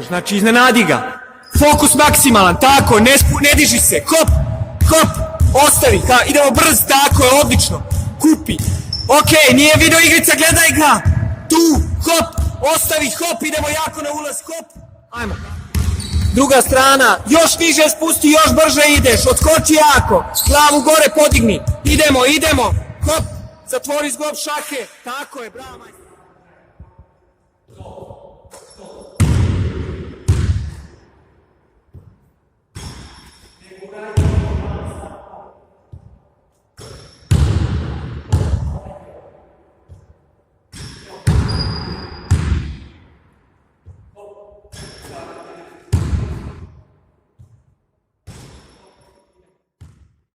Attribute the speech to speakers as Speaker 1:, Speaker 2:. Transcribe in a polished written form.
Speaker 1: Znači, iznenadi ga. Fokus maksimalan, tako, ne diži se. Hop, hop, ostavi. Idemo brz, tako je, odlično. Kupi. Ok, nije video igrica, gledaj ga. Tu, hop, ostavi, hop, idemo jako na ulaz, hop. Ajmo. Druga strana, još niže spusti, još brže ideš. Odskoči jako, glavu gore podigni. Idemo, hop, zatvori zglob šake. Tako je, bravo.